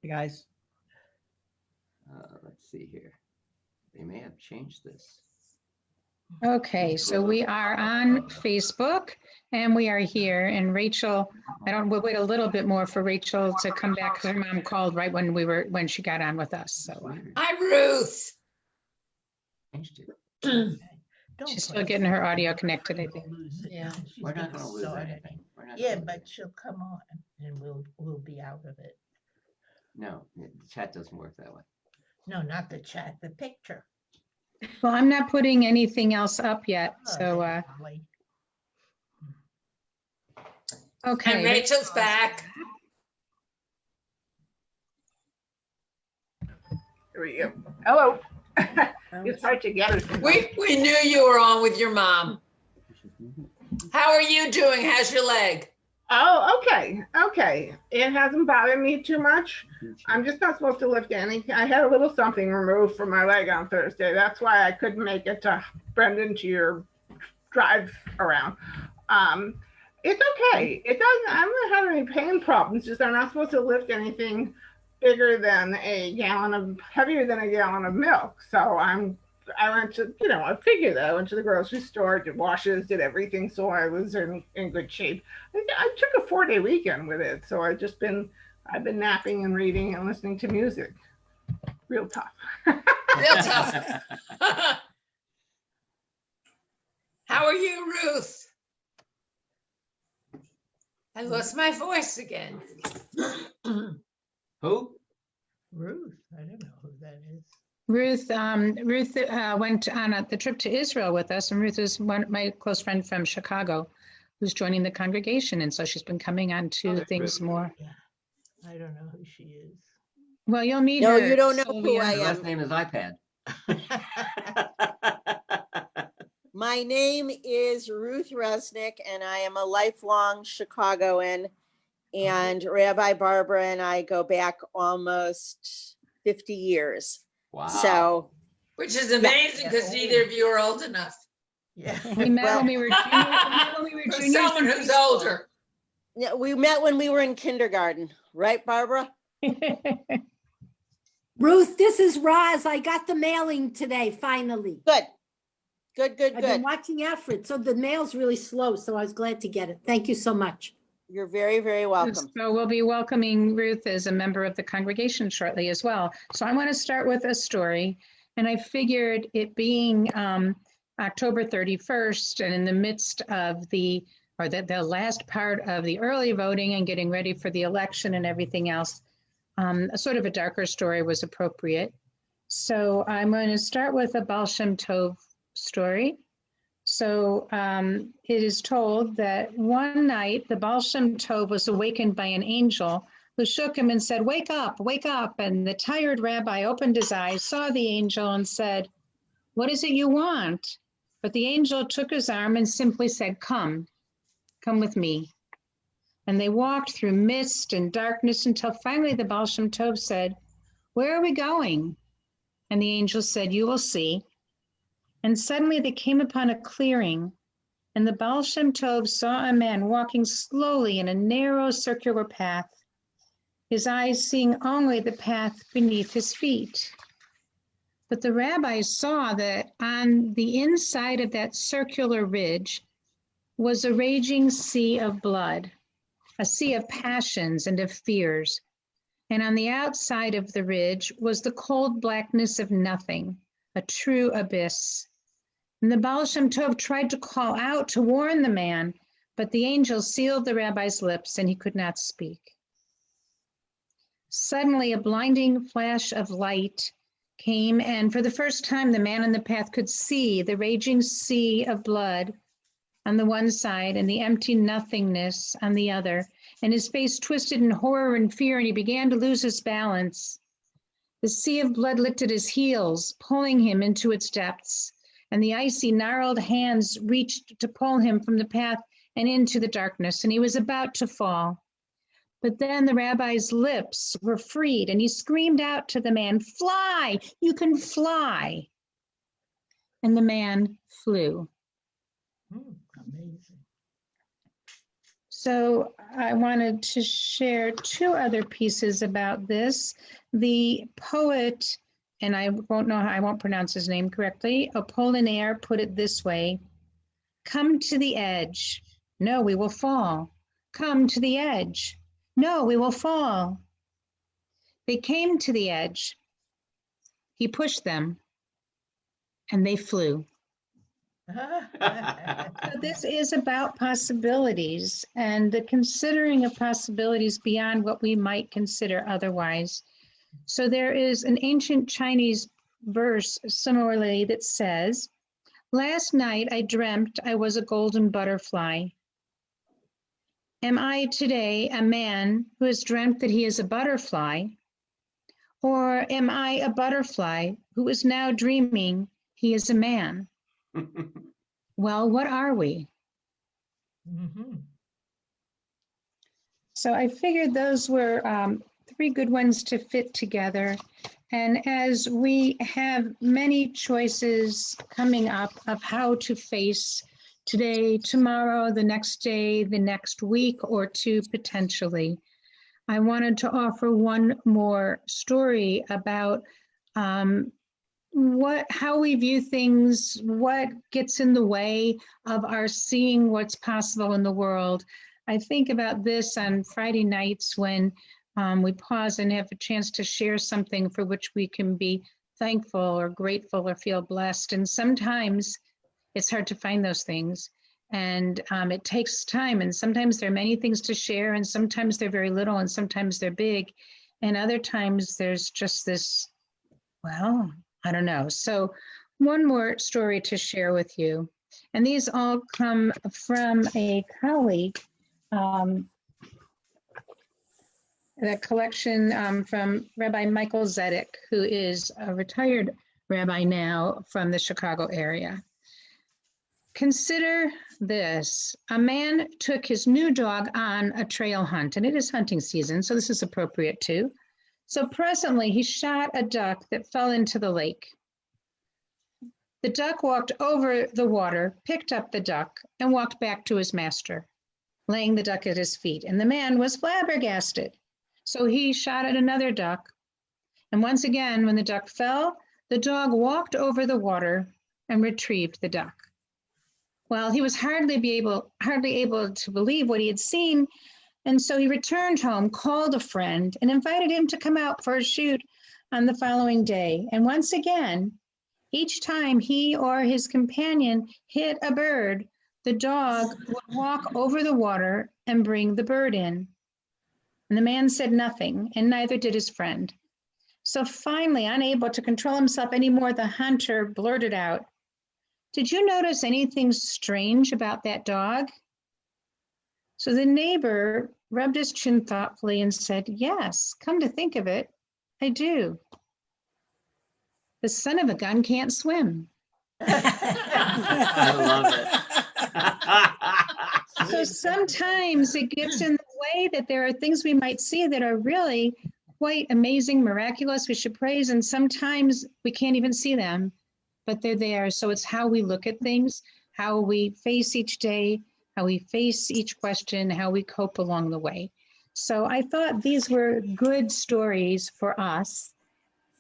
Hey guys. Let's see here. They may have changed this. Okay, so we are on Facebook and we are here, and Rachel, we'll wait a little bit more for Rachel to come back. Her mom called right when she got on with us. So Hi, Ruth. Changed it. Don't she's still put getting us her on. audio We're connected, I gonna think. lose it. Yeah. She's We're not getting going to lose started. anything. We're not Yeah, gonna lose but she'll come on and we'll be out of it. No, the chat doesn't work that way. No, not the chat, the picture. Well, I'm not putting anything else up yet. Oh, So, that's Holly. okay. And Rachel's back. Here we go. Hello. It's hard to get us. We knew you were on with your mom. How are you doing? How's your leg? Oh, okay. Okay. It hasn't bothered me too much. I'm just not supposed to lift anything. I had a little something removed from my leg on Thursday. That's why I couldn't make it to Brendan to your drive around. It's okay. It doesn't, I haven't had any pain problems. Just I'm not supposed to lift anything bigger than heavier than a gallon of milk. So I went to, I figured that I went to the grocery store, did washes, did everything. So I was in good shape. I took a 4-day weekend with it. So I've been napping and reading and listening to music. Real tough. Real tough. How are you, Ruth? I lost my voice again. Who? Ruth, I don't know who that is. Ruth went on the trip to Israel with us, and Ruth is my close friend from Chicago who's joining the congregation. And so she's been coming on to things more. Yeah, I don't know who she is. Well, you'll meet No, her. you don't know who Sylvia. I The last am. name is iPad. My name is Ruth Resnick, and I am a lifelong Chicagoan. And Rabbi Barbara and I go back almost 50 years. Wow. So, Which is amazing because neither of you are old enough. Yeah. We met Well- when we were For juniors. someone who's older. yeah, we met when we were in kindergarten, right, Barbara? Ruth, this is Roz. I got the mailing today, finally. Good. Good, good, I've been good. watching out for it. So the mail's really slow, so I was glad to get it. Thank you so much. You're very, very welcome. So we'll be welcoming Ruth as a member of the congregation shortly as well. So I want to start with a story. And I figured it being October 31st and in the midst of the last part of the early voting and getting ready for the election and everything else, a sort of a darker story was appropriate. So I'm going to start with a Baal Shem Tov story. So it is told that one night the Baal Shem Tov was awakened by an angel who shook him and said, wake up, wake up. And the tired rabbi opened his eyes, saw the angel and said, what is it you want? But the angel took his arm and simply said, come with me. And they walked through mist and darkness until finally the Baal Shem Tov said, where are we going? And the angel said, you will see. And suddenly they came upon a clearing, and the Baal Shem Tov saw a man walking slowly in a narrow circular path, his eyes seeing only the path beneath his feet. But the rabbis saw that on the inside of that circular ridge was a raging sea of blood, a sea of passions and of fears. And on the outside of the ridge was the cold blackness of nothing, a true abyss. And the Baal Shem Tov tried to call out to warn the man, but the angel sealed the rabbi's lips and he could not speak. Suddenly, a blinding flash of light came, and for the first time, the man in the path could see the raging sea of blood on the one side and the empty nothingness on the other. And his face twisted in horror and fear, and he began to lose his balance. The sea of blood licked at his heels, pulling him into its depths. And the icy, gnarled hands reached to pull him from the path and into the darkness, and he was about to fall. But then the rabbi's lips were freed, and he screamed out to the man, fly, you can fly. And the man flew. Amazing. So I wanted to share two other pieces about this. The poet, and I won't pronounce his name correctly, Apollinaire put it this way: come to the edge. No, we will fall. Come to the edge. No, we will fall. They came to the edge. He pushed them, and they flew. So this is about possibilities and the considering of possibilities beyond what we might consider otherwise. So there is an ancient Chinese verse similarly that says, last night I dreamt I was a golden butterfly. Am I today a man who has dreamt that he is a butterfly? Or am I a butterfly who is now dreaming he is a man? Well, what are we? Mhm. So I figured those were three good ones to fit together. And as we have many choices coming up of how to face today, tomorrow, the next day, the next week or two potentially, I wanted to offer one more story about how we view things, what gets in the way of our seeing what's possible in the world. I think about this on Friday nights when we pause and have a chance to share something for which we can be thankful or grateful or feel blessed. And sometimes it's hard to find those things. And it takes time. And sometimes there are many things to share, and sometimes they're very little, and sometimes they're big. And other times there's just this, well, I don't know. So one more story to share with you. And these all come from a colleague, the collection from Rabbi Michael Zedek, who is a retired rabbi now from the Chicago area. Consider this: a man took his new dog on a trail hunt, and it is hunting season, so this is appropriate too. So presently he shot a duck that fell into the lake. The duck walked over the water, picked up the duck, and walked back to his master, laying the duck at his feet. And the man was flabbergasted. So he shot at another duck. And once again, when the duck fell, the dog walked over the water and retrieved the duck. Well, he was hardly able to believe what he had seen. And so he returned home, called a friend, and invited him to come out for a shoot on the following day. And once again, each time he or his companion hit a bird, the dog would walk over the water and bring the bird in. And the man said nothing, and neither did his friend. So finally, unable to control himself anymore, the hunter blurted out, "Did you notice anything strange about that dog?" So the neighbor rubbed his chin thoughtfully and said, "Yes, come to think of it, I do. The son of a gun can't swim." I love it. So sometimes it gets in the way that there are things we might see that are really quite amazing, miraculous, we should praise, and sometimes we can't even see them, but they're there. So it's how we look at things, how we face each day, how we face each question, how we cope along the way. So I thought these were good stories for us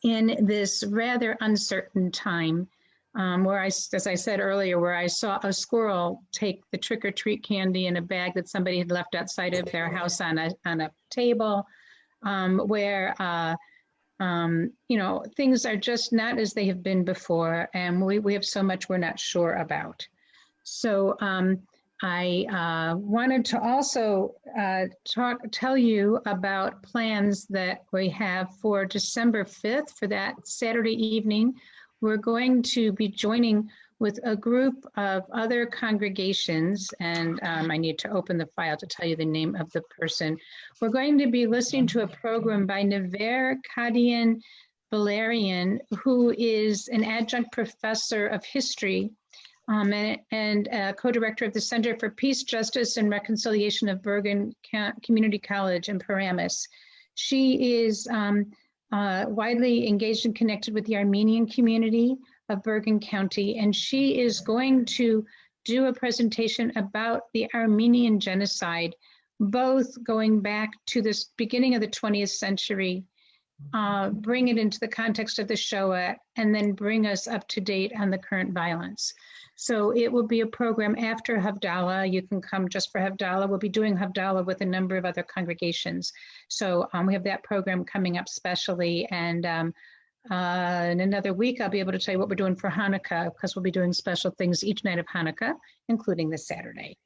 in this rather uncertain time, where as I said earlier, where I saw a squirrel take the trick-or-treat candy in a bag that somebody had left outside of their house on a table, where things are just not as they have been before, and we have so much we're not sure about. So I wanted to also tell you about plans that we have for December 5th, for that Saturday evening. We're going to be joining with a group of other congregations, and I need to open the file to tell you the name of the person. We're going to be listening to a program by Never Kadian Valerian, who is an adjunct professor of history and co-director of the Center for Peace, Justice, and Reconciliation of Bergen Community College in Paramus. She is widely engaged and connected with the Armenian community of Bergen County, and she is going to do a presentation about the Armenian genocide both going back to this beginning of the 20th century, bring it into the context of the Shoah, and then bring us up to date on the current violence. So it will be a program after Havdalah. You can come just for Havdalah. We'll be doing Havdalah with a number of other congregations. So we have that program coming up specially. And in another week, I'll be able to tell you what we're doing for Hanukkah, because we'll be doing special things each night of Hanukkah, including this Saturday.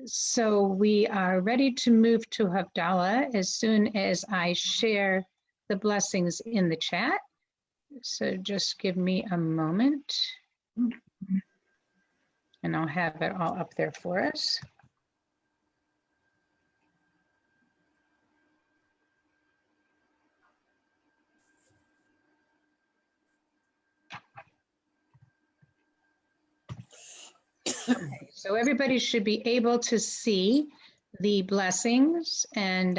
So we are ready to move to Havdalah as soon as I share the blessings in the chat. So just give me a moment. And I'll have it all up there for us. Okay, so everybody should be able to see the blessings, and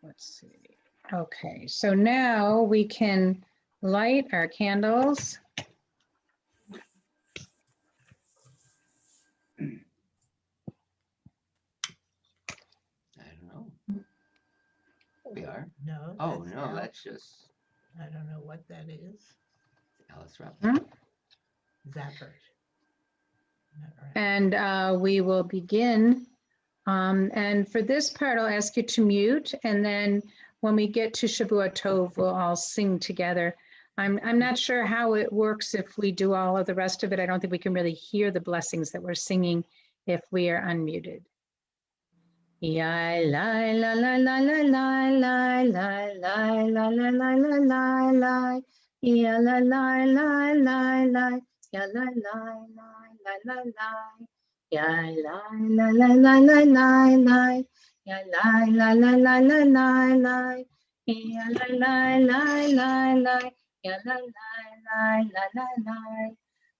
let's see. Okay, so now we can light our candles. I don't know. We are. No. Oh, that's no, Al. that's just I don't know what that is. Alice Rupp. Zappers. Not right. And we will begin. And for this part, I'll ask you to mute. And then when we get to Shavua Tov, we'll all sing together. I'm not sure how it works if we do all of the rest of it. I don't think we can really hear the blessings that we're singing if we are unmuted. Ya la la la la la la la la la la la la la la la. Ya la la la la la. Ya la la la la la la. Ya la la la la la la la. Ya la la la la la la la. Ya la la la la la. Ya la la la la la la.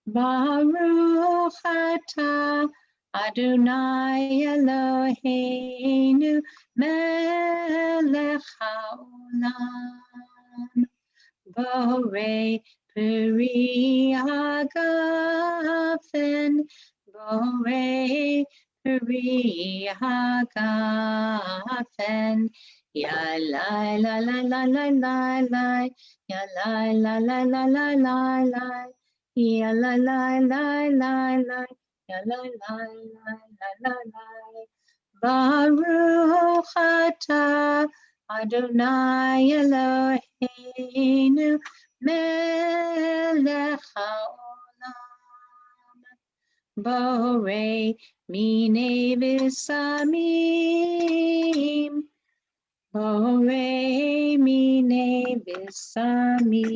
Baruch atah Adonai Eloheinu melech haolam borei peri hagafen borei peri hagafen ya la la la la la la la ya la la la la la la la ya la la la la la ya la la la la la la. Baruch atah Adonai Eloheinu melech haolam borei minei v'samim borei minei v'samim.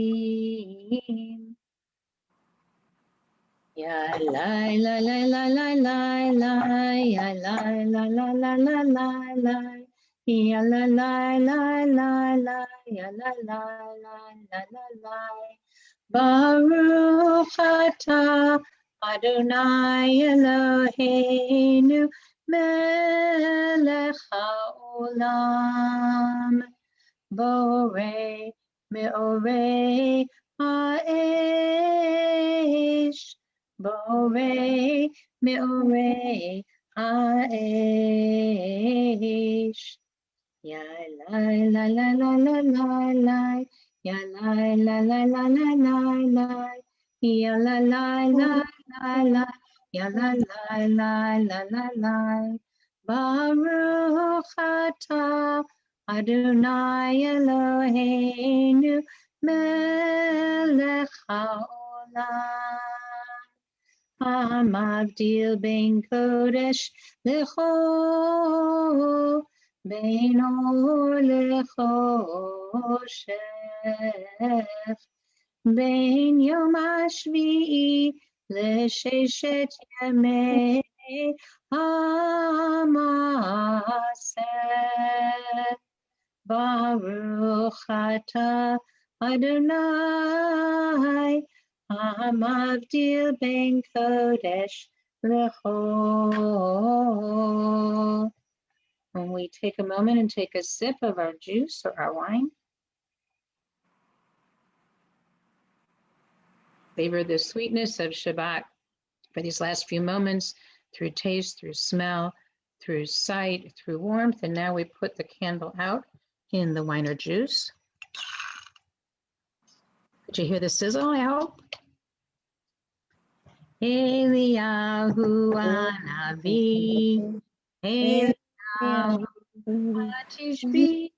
Ya la la la la la la la ya la la la la la la la ya la la la la la ya la la la la la la. Baruch atah Adonai Eloheinu melech haolam borei meorei ha'esh borei meorei ha'esh. Ya la la la la la la la ya la la la la la la la ya la la la la la ya la la la la la la. Baruch atah Adonai Eloheinu melech haolam hamavdil ben kodesh lecho ben or lechoshech ben yom hashvi'i l'sheshet yamei hamaseh. Baruch atah Adonai hamavdil ben kodesh lecho. When we take a moment and take a sip of our juice or our wine, savor the sweetness of Shabbat for these last few moments. through taste, through smell, through sight, through warmth. And now we put the candle out in the wine or juice. Did you hear the sizzle, I hope? Eliyahu Hanavi, Eliyahu Hatishbi,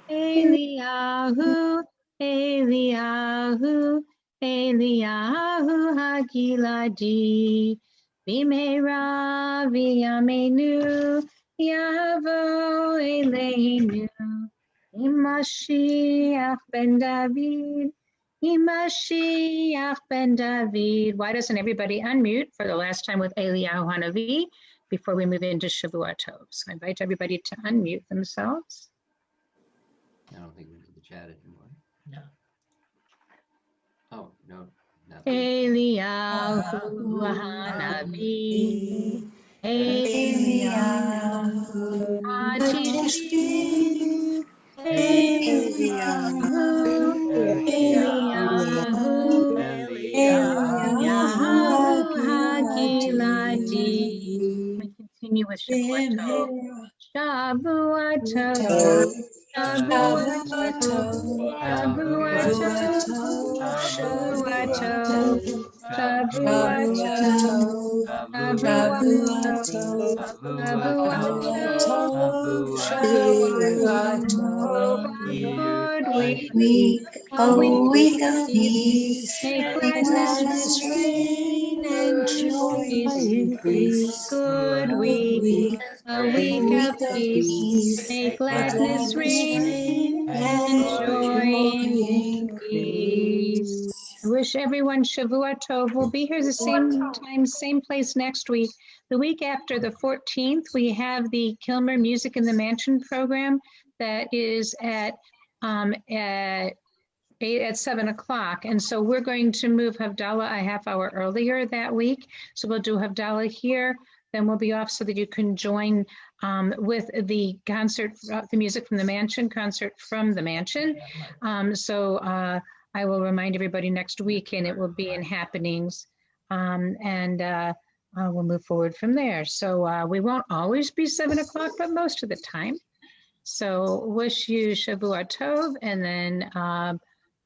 Eliyahu, Eliyahu, Eliyahu Hagiladi, Bimera V'Yamenu, Yavo Eleinu, Imashiach ben David, Imashiach ben David. Why doesn't everybody unmute for the last time with Eliyahu Hanavi before we move into Shavua Tov? So I invite everybody to unmute themselves. I don't think we do the chat anymore. No. Oh, no. Not Eliyahu Hanavi, Eliyahu Hatishbi, Eliyahu, Eliyahu, Eliyahu Hagiladi. We continue with Shavua Tov. Shavua Tov. Shavua Tov. Shavua Tov. Shavua a week of peace, may gladness reign and joy increase. Good week, a week of peace, may gladness reign and joy increase. I wish everyone Shavua Tov. We'll be here the same time, same place next week. The week after the 14th, we have the Kilmer Music in the Mansion program that is at 7 o'clock. And so we're going to move Havdalah a half hour earlier that week. So we'll do Havdalah here, then we'll be off so that you can join with the concert, the Music from the Mansion concert from the Mansion. I will remind everybody next week, and it will be in happenings. We'll move forward from there. So we won't always be 7 o'clock, but most of the time. So wish you Shavua Tov, and then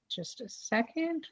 just a second.